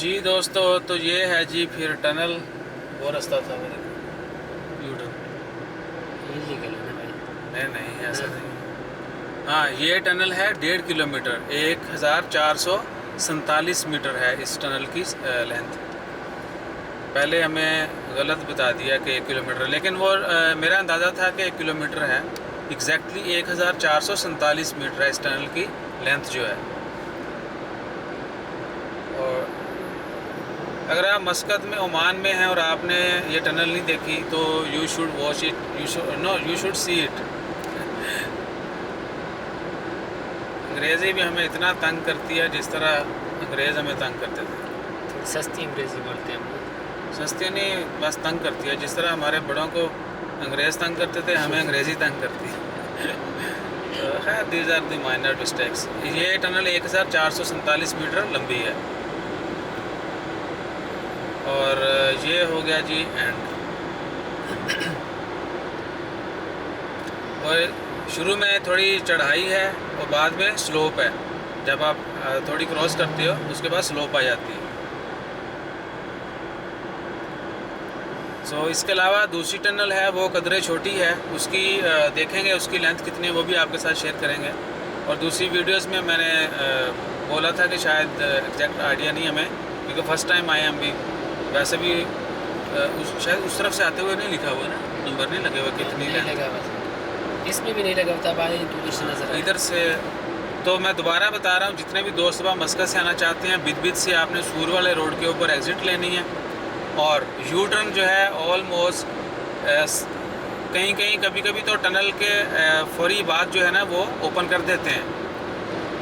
जी दोस्तों, तो ये है जी फिर टनल। वो रास्ता था मेरे यू टर्न। इलीगल है ना भाई? नहीं नहीं, ऐसा हाँ। नहीं। हाँ, ये टनल है 1.5 किलोमीटर, 1447 मीटर है इस टनल की लेंथ। पहले हमें गलत बता दिया कि 1 किलोमीटर, लेकिन वो मेरा अंदाज़ा था कि 1 किलोमीटर है। एग्जैक्टली 1447 मीटर है इस टनल की लेंथ जो है। और अगर आप मस्कत में, ओमान में हैं और आपने ये टनल नहीं देखी तो you should watch it, you should see it. अंग्रेज़ी भी हमें इतना तंग करती है जिस तरह अंग्रेज़ हमें तंग करते थे। थोड़ी सस्ती अंग्रेज़ी बोलते हैं हम लोग। सस्ती नहीं, बस तंग करती है। जिस तरह हमारे बड़ों को अंग्रेज़ तंग करते थे, हमें अंग्रेज़ी तंग करती है। तो खैर, these are the minor mistakes. ये टनल 1447 मीटर लंबी है। और ये हो गया जी एंड। और शुरू में थोड़ी चढ़ाई है और बाद में स्लोप है। जब आप थोड़ी क्रॉस करते हो उसके बाद स्लोप आ जाती है। सो इसके अलावा दूसरी टनल है, वो कदरे छोटी है। उसकी देखेंगे उसकी लेंथ कितनी है, वो भी आपके साथ शेयर करेंगे। और दूसरी वीडियोस में मैंने बोला था कि शायद एग्जैक्ट आइडिया नहीं हमें, क्योंकि फ़र्स्ट टाइम आए हम भी। वैसे भी शायद उस तरफ से आते हुए नहीं लिखा हुआ ना, नंबर नहीं लगे हुए कितनी नहीं लेंथ। लगा हुआ, इसमें भी नहीं लगा हुआ था भाई, टूरिस्ट नज़र इधर से तो मैं दोबारा बता रहा हूँ, जितने भी दोस्त वहाँ मस्कत से आना चाहते हैं, बिद से आपने सूर वाले रोड के ऊपर एग्ज़िट लेनी है। और यू टर्न जो है ऑलमोस्ट कहीं कहीं कभी कभी तो टनल के फौरी बाद जो है ना वो ओपन कर देते हैं,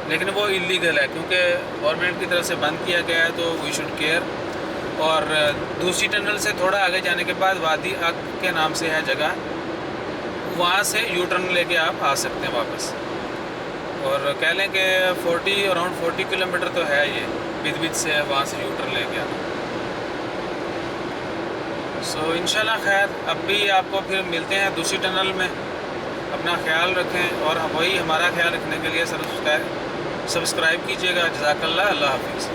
लेकिन वो इलीगल है क्योंकि गवर्नमेंट की तरफ से बंद किया गया है, तो वी शुड केयर। और दूसरी टनल से थोड़ा आगे जाने के बाद वादी अक के नाम से है जगह, वहाँ से यू टर्न लेके आप आ सकते हैं वापस। और कह लें कि अराउंड 40 किलोमीटर तो है ये, बिद से वहाँ से यू टर्न लेके आना। सो इंशाल्लाह खैर, अब भी आपको फिर मिलते हैं दूसरी टनल में। अपना ख्याल रखें और वही हमारा ख्याल रखने के लिए सब्सक्राइब कीजिएगा। जज़ाकल्लाह, अल्लाह हाफिज़।